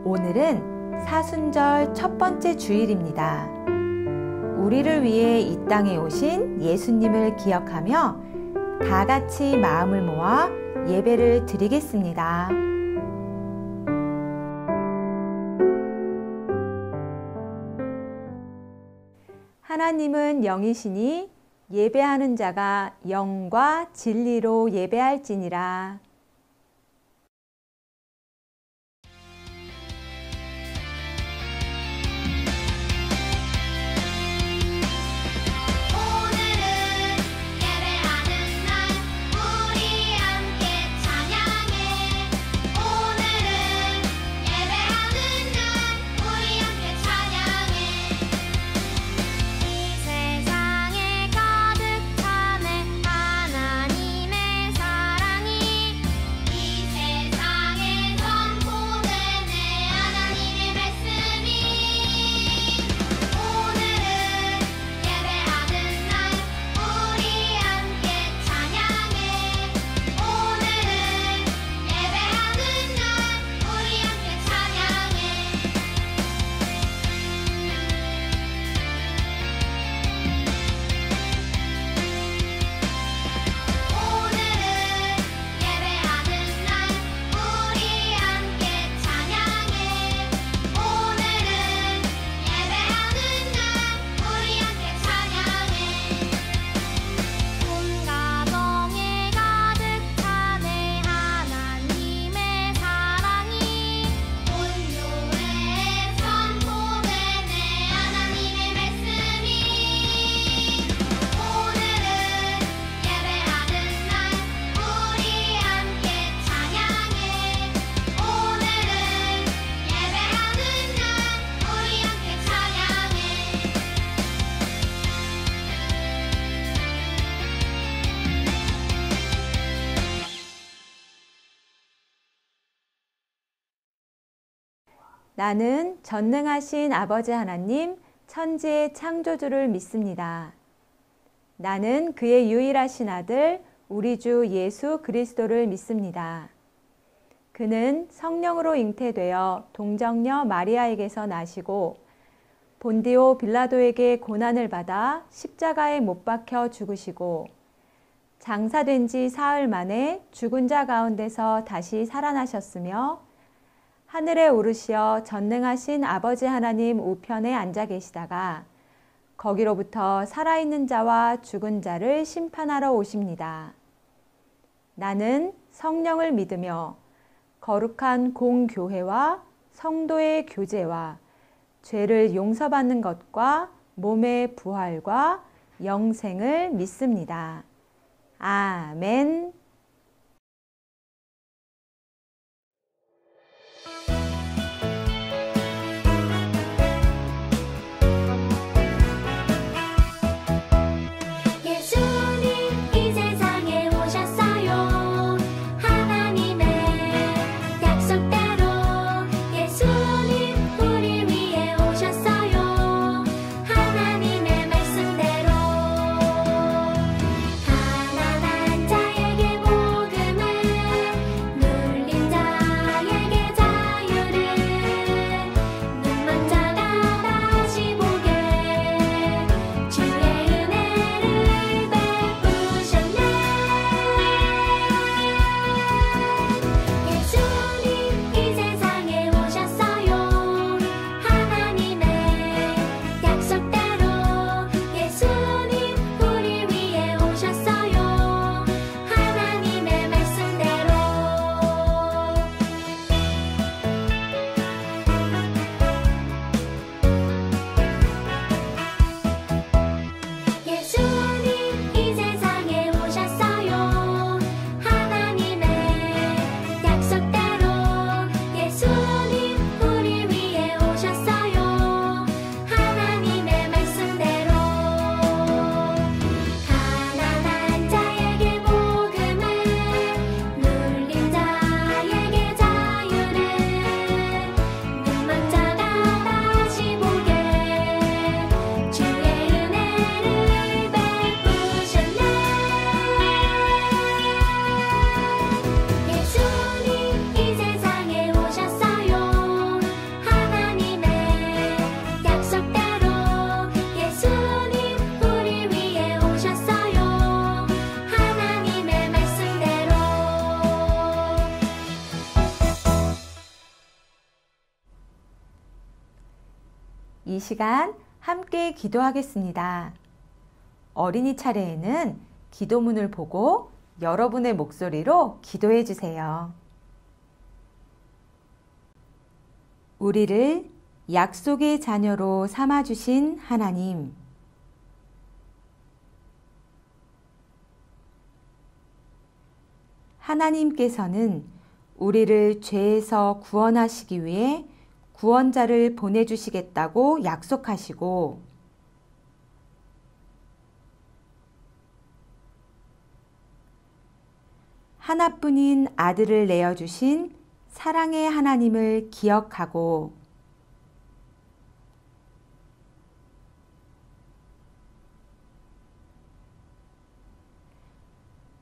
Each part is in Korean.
오늘은 사순절 첫 번째 주일입니다. 우리를 위해 이 땅에 오신 예수님을 기억하며 다 같이 마음을 모아 예배를 드리겠습니다. 하나님은 영이시니 예배하는 자가 영과 진리로 예배할지니라. 나는 전능하신 아버지 하나님, 천지의 창조주를 믿습니다. 나는 그의 유일하신 아들, 우리 주 예수 그리스도를 믿습니다. 그는 성령으로 잉태되어 동정녀 마리아에게서 나시고 본디오 빌라도에게 고난을 받아 십자가에 못 박혀 죽으시고 장사된 지 사흘 만에 죽은 자 가운데서 다시 살아나셨으며 하늘에 오르시어 전능하신 아버지 하나님 우편에 앉아 계시다가 거기로부터 살아있는 자와 죽은 자를 심판하러 오십니다. 나는 성령을 믿으며 거룩한 공교회와 성도의 교제와 죄를 용서받는 것과 몸의 부활과 영생을 믿습니다. 아멘. 하나님 이 시간 함께 기도하겠습니다. 어린이 차례에는 기도문을 보고 여러분의 목소리로 기도해 주세요. 우리를 약속의 자녀로 삼아주신 하나님, 하나님께서는 우리를 죄에서 구원하시기 위해 구원자를 보내주시겠다고 약속하시고 하나뿐인 아들을 내어주신 사랑의 하나님을 기억하고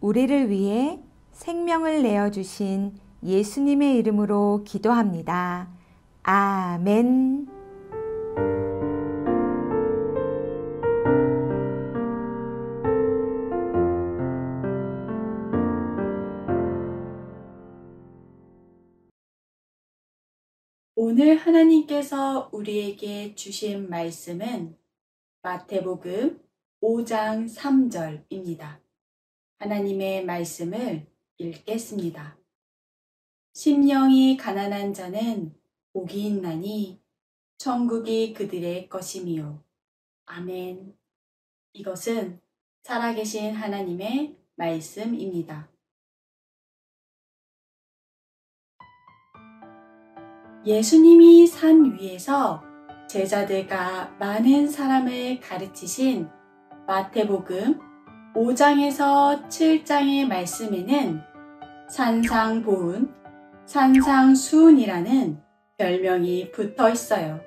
우리를 위해 생명을 내어주신 예수님의 이름으로 기도합니다. 아멘. 오늘 하나님께서 우리에게 주신 말씀은 마태복음 5장 3절입니다. 하나님의 말씀을 읽겠습니다. 심령이 가난한 자는 복이 있나니 천국이 그들의 것이미요. 아멘. 이것은 살아계신 하나님의 말씀입니다. 예수님이 산 위에서 제자들과 많은 사람을 가르치신 마태복음 5장에서 7장의 말씀에는 산상보훈, 산상수훈이라는 별명이 붙어 있어요.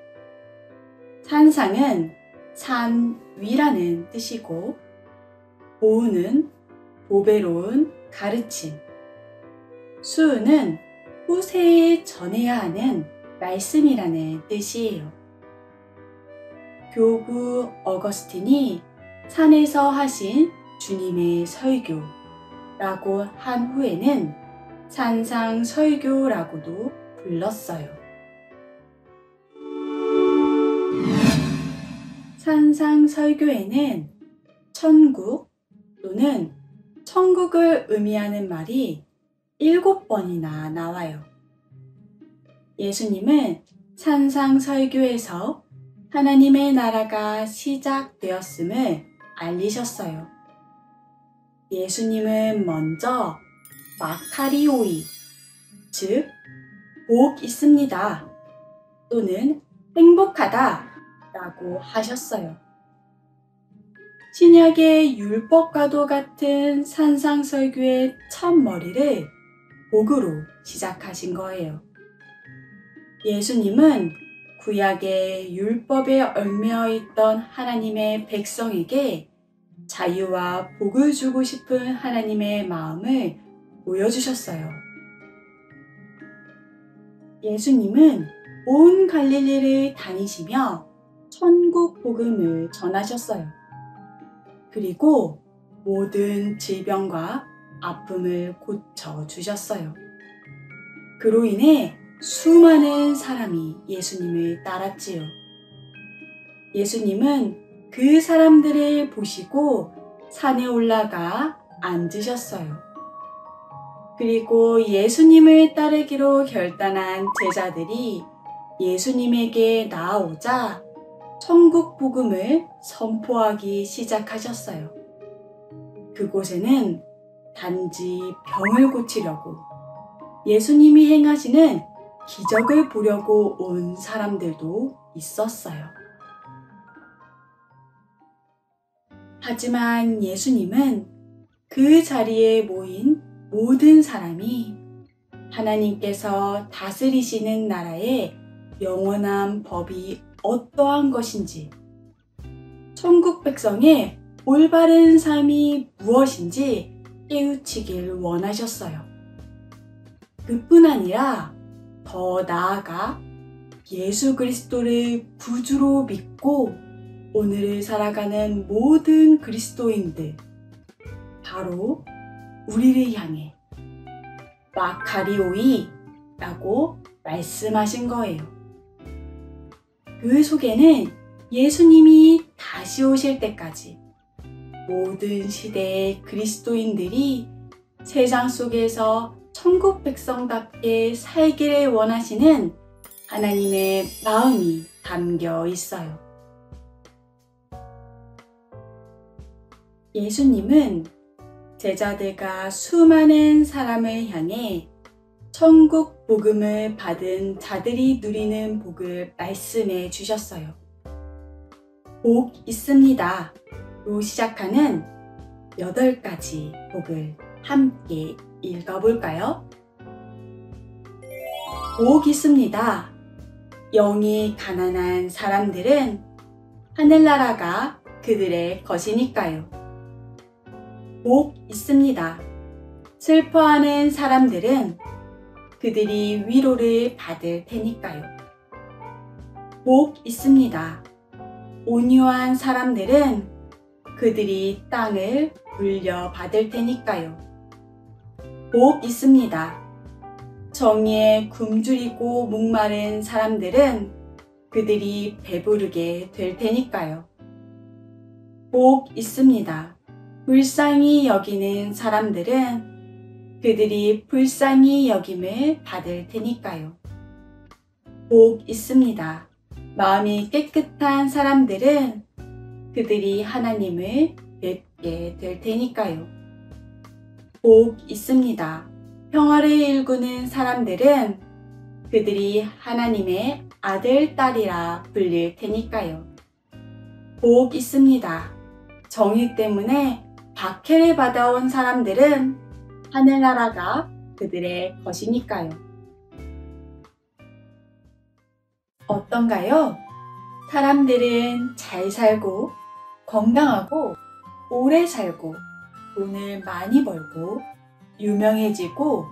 산상은 산 위라는 뜻이고 보훈은 보배로운 가르침, 수훈은 후세에 전해야 하는 말씀이라는 뜻이에요. 교구 어거스틴이 산에서 하신 주님의 설교라고 한 후에는 산상설교라고도 불렀어요. 산상설교에는 천국 또는 천국을 의미하는 말이 7번이나 나와요. 예수님은 산상설교에서 하나님의 나라가 시작되었음을 알리셨어요. 예수님은 먼저 마카리오이, 즉 복 있습니다 또는 행복하다 라고 하셨어요. 신약의 율법과도 같은 산상설교의 첫머리를 복으로 시작하신 거예요. 예수님은 구약의 율법에 얽매여 있던 하나님의 백성에게 자유와 복을 주고 싶은 하나님의 마음을 보여주셨어요. 예수님은 온 갈릴리를 다니시며 천국 복음을 전하셨어요. 그리고 모든 질병과 아픔을 고쳐주셨어요. 그로 인해 수많은 사람이 예수님을 따랐지요. 예수님은 그 사람들을 보시고 산에 올라가 앉으셨어요. 그리고 예수님을 따르기로 결단한 제자들이 예수님에게 나아오자 천국 복음을 선포하기 시작하셨어요. 그곳에는 단지 병을 고치려고 예수님이 행하시는 기적을 보려고 온 사람들도 있었어요. 하지만 예수님은 그 자리에 모인 모든 사람이 하나님께서 다스리시는 나라의 영원한 법이 어떠한 것인지, 천국 백성의 올바른 삶이 무엇인지 깨우치길 원하셨어요. 그뿐 아니라 더 나아가 예수 그리스도를 구주로 믿고 오늘을 살아가는 모든 그리스도인들, 바로 우리를 향해 마카리오이 라고 말씀하신 거예요. 그 속에는 예수님이 다시 오실 때까지 모든 시대의 그리스도인들이 세상 속에서 천국 백성답게 살기를 원하시는 하나님의 마음이 담겨 있어요. 예수님은 제자들과 수많은 사람을 향해 천국 복음을 받은 자들이 누리는 복을 말씀해 주셨어요. 복 있습니다. 로 시작하는 8가지 복을 함께 읽어볼까요? 복 있습니다. 영이 가난한 사람들은 하늘나라가 그들의 것이니까요. 복 있습니다. 슬퍼하는 사람들은 그들이 위로를 받을 테니까요. 복 있습니다. 온유한 사람들은 그들이 땅을 물려받을 테니까요. 복 있습니다. 정의에 굶주리고 목마른 사람들은 그들이 배부르게 될 테니까요. 복 있습니다. 불쌍히 여기는 사람들은 그들이 불쌍히 여김을 받을 테니까요. 복 있습니다. 마음이 깨끗한 사람들은 그들이 하나님을 뵙게 될 테니까요. 복 있습니다. 평화를 일구는 사람들은 그들이 하나님의 아들, 딸이라 불릴 테니까요. 복 있습니다. 정의 때문에 박해를 받아온 사람들은 하늘나라가 그들의 것이니까요. 어떤가요? 사람들은 잘 살고 건강하고 오래 살고 돈을 많이 벌고 유명해지고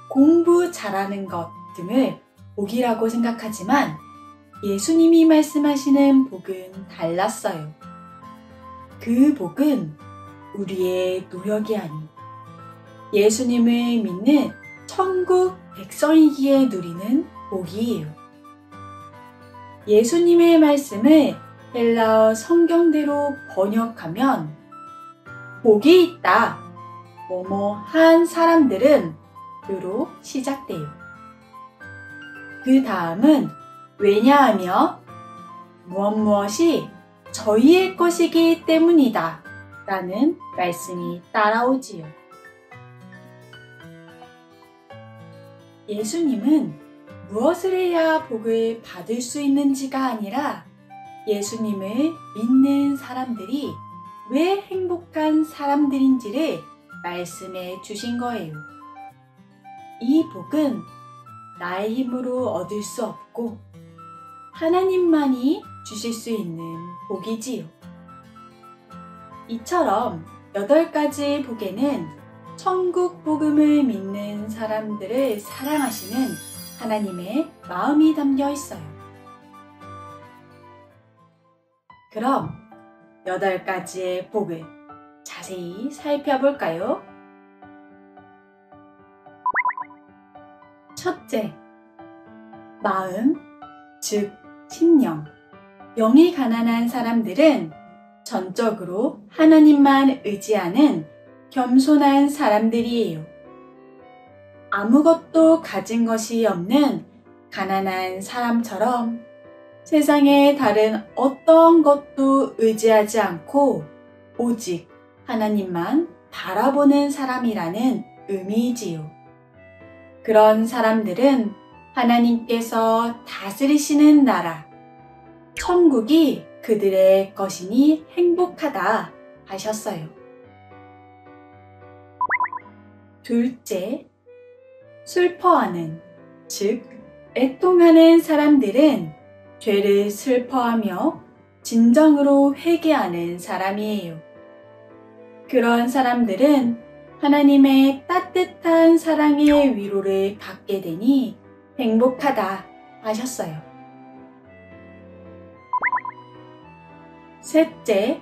공부 잘하는 것 등을 복이라고 생각하지만 예수님이 말씀하시는 복은 달랐어요. 그 복은 우리의 노력이 아닌 예수님을 믿는 천국 백성이기에 누리는 복이에요. 예수님의 말씀을 헬라어 성경대로 번역하면 복이 있다. 뭐뭐 한 사람들은 으로 시작돼요. 그 다음은 왜냐하며 무엇이 저희의 것이기 때문이다 라는 말씀이 따라오지요. 예수님은 무엇을 해야 복을 받을 수 있는지가 아니라 예수님을 믿는 사람들이 왜 행복한 사람들인지를 말씀해 주신 거예요. 이 복은 나의 힘으로 얻을 수 없고 하나님만이 주실 수 있는 복이지요. 이처럼 8가지 복에는 천국 복음을 믿는 사람들을 사랑하시는 하나님의 마음이 담겨 있어요. 그럼 8가지의 복을 자세히 살펴볼까요? 첫째, 마음, 즉 심령. 영이 가난한 사람들은 전적으로 하나님만 의지하는 겸손한 사람들이에요. 아무것도 가진 것이 없는 가난한 사람처럼 세상의 다른 어떤 것도 의지하지 않고 오직 하나님만 바라보는 사람이라는 의미이지요. 그런 사람들은 하나님께서 다스리시는 나라, 천국이 그들의 것이니 행복하다 하셨어요. 둘째, 슬퍼하는, 즉 애통하는 사람들은 죄를 슬퍼하며 진정으로 회개하는 사람이에요. 그런 사람들은 하나님의 따뜻한 사랑의 위로를 받게 되니 행복하다 하셨어요. 셋째,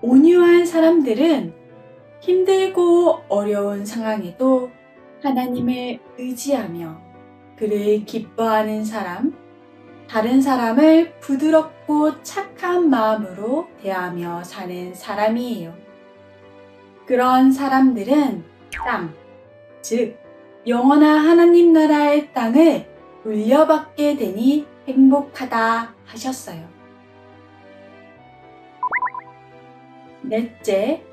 온유한 사람들은 힘들고 어려운 상황에도 하나님을 의지하며 그를 기뻐하는 사람, 다른 사람을 부드럽고 착한 마음으로 대하며 사는 사람이에요. 그런 사람들은 땅, 즉 영원한 하나님 나라의 땅을 물려받게 되니 행복하다 하셨어요. 넷째,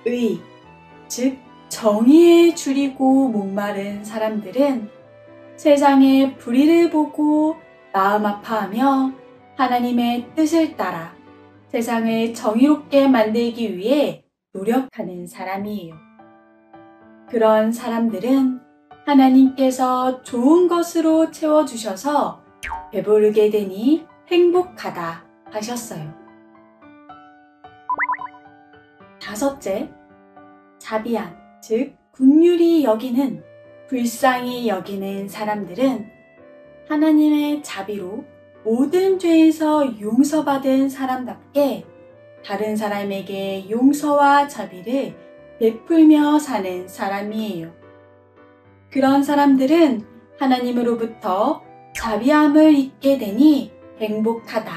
의, 즉 정의에 줄이고 목마른 사람들은 세상의 불의를 보고 마음 아파하며 하나님의 뜻을 따라 세상을 정의롭게 만들기 위해 노력하는 사람이에요. 그런 사람들은 하나님께서 좋은 것으로 채워주셔서 배부르게 되니 행복하다 하셨어요. 다섯째, 자비한, 즉 긍휼히 여기는, 불쌍히 여기는 사람들은 하나님의 자비로 모든 죄에서 용서받은 사람답게 다른 사람에게 용서와 자비를 베풀며 사는 사람이에요. 그런 사람들은 하나님으로부터 자비함을 잊게 되니 행복하다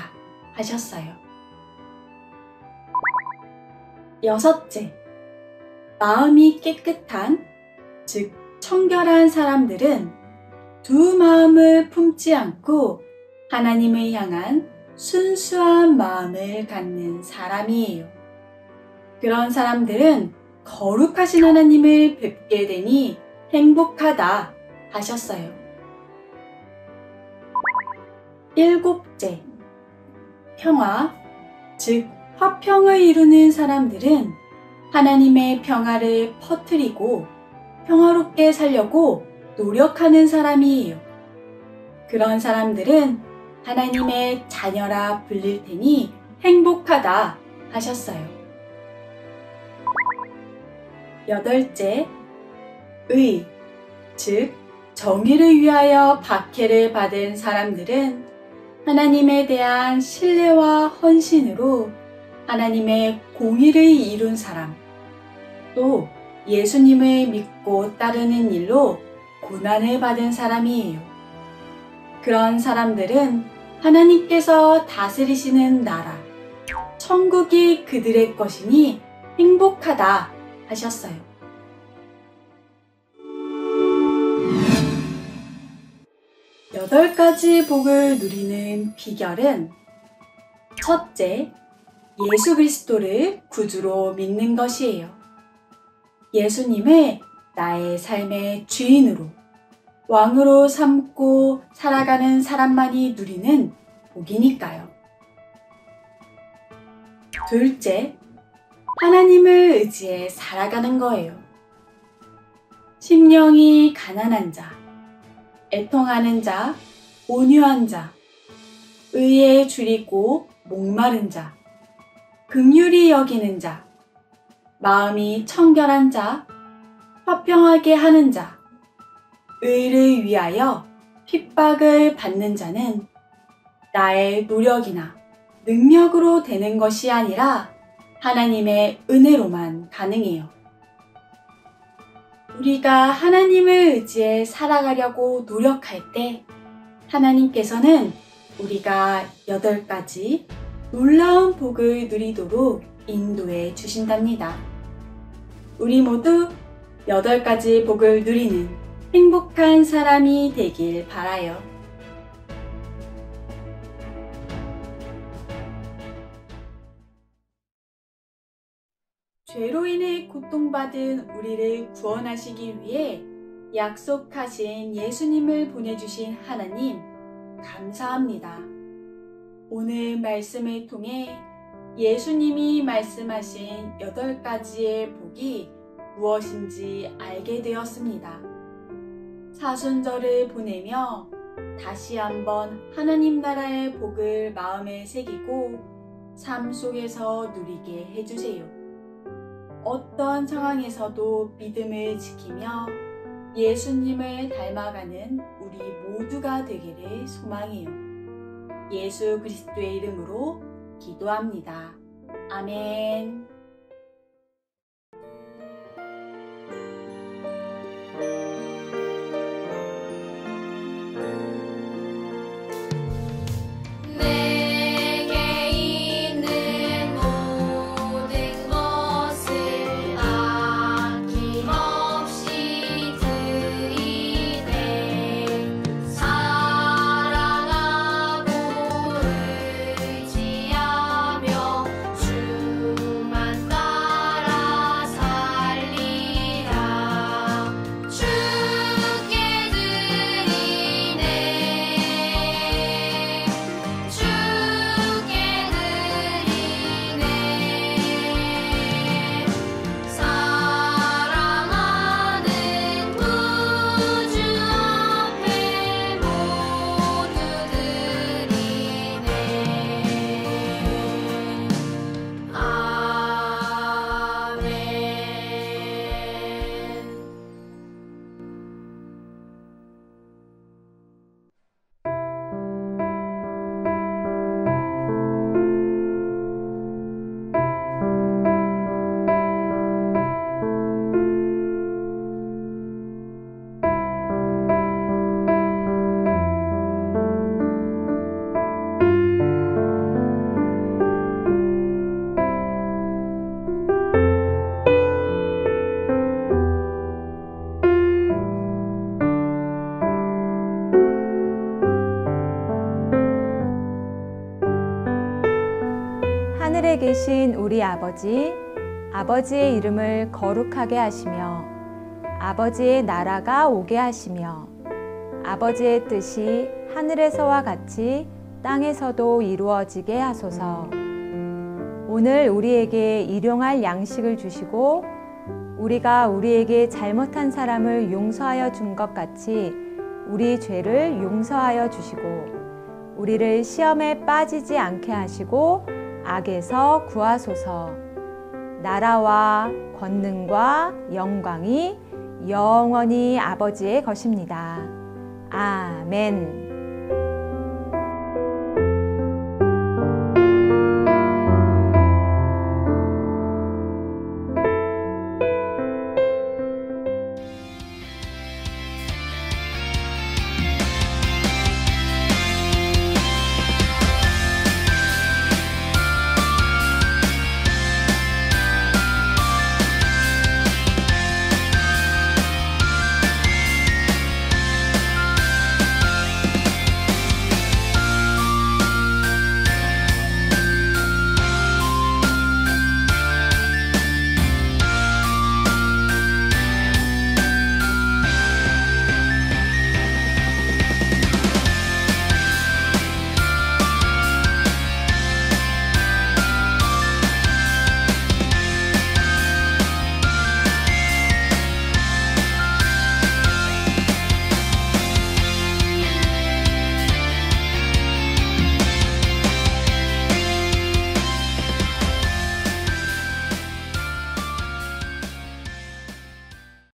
하셨어요. 여섯째, 마음이 깨끗한, 즉 청결한 사람들은 두 마음을 품지 않고 하나님을 향한 순수한 마음을 갖는 사람이에요. 그런 사람들은 거룩하신 하나님을 뵙게 되니 행복하다 하셨어요. 일곱째, 평화, 즉 화평을 이루는 사람들은 하나님의 평화를 퍼뜨리고 평화롭게 살려고 노력하는 사람이에요. 그런 사람들은 하나님의 자녀라 불릴 테니 행복하다 하셨어요. 여덟째, 의, 즉 정의를 위하여 박해를 받은 사람들은 하나님에 대한 신뢰와 헌신으로 하나님의 공의를 이룬 사람, 또 예수님을 믿고 따르는 일로 고난을 받은 사람이에요. 그런 사람들은 하나님께서 다스리시는 나라, 천국이 그들의 것이니 행복하다 하셨어요. 여덟 가지 복을 누리는 비결은 첫째, 예수 그리스도를 구주로 믿는 것이에요. 예수님을 나의 삶의 주인으로, 왕으로 삼고 살아가는 사람만이 누리는 복이니까요. 둘째, 하나님을 의지해 살아가는 거예요. 심령이 가난한 자, 애통하는 자, 온유한 자, 의에 줄이고 목마른 자, 긍휼히 여기는 자, 마음이 청결한 자, 화평하게 하는 자, 의를 위하여 핍박을 받는 자는 나의 노력이나 능력으로 되는 것이 아니라 하나님의 은혜로만 가능해요. 우리가 하나님을 의지해 살아가려고 노력할 때 하나님께서는 우리가 8가지 놀라운 복을 누리도록 인도해 주신답니다. 우리 모두 8가지 복을 누리는 행복한 사람이 되길 바라요. 죄로 인해 고통받은 우리를 구원하시기 위해 약속하신 예수님을 보내주신 하나님, 감사합니다. 오늘 말씀을 통해 예수님이 말씀하신 8가지의 복이 무엇인지 알게 되었습니다. 사순절을 보내며 다시 한번 하나님 나라의 복을 마음에 새기고 삶 속에서 누리게 해주세요. 어떤 상황에서도 믿음을 지키며 예수님을 닮아가는 우리 모두가 되기를 소망해요. 예수 그리스도의 이름으로 기도합니다. 아멘. 하늘에 계신 우리 아버지, 아버지의 이름을 거룩하게 하시며 아버지의 나라가 오게 하시며 아버지의 뜻이 하늘에서와 같이 땅에서도 이루어지게 하소서. 오늘 우리에게 일용할 양식을 주시고 우리가 우리에게 잘못한 사람을 용서하여 준 것 같이 우리 죄를 용서하여 주시고 우리를 시험에 빠지지 않게 하시고 악에서 구하소서. 나라와 권능과 영광이 영원히 아버지의 것입니다. 아멘.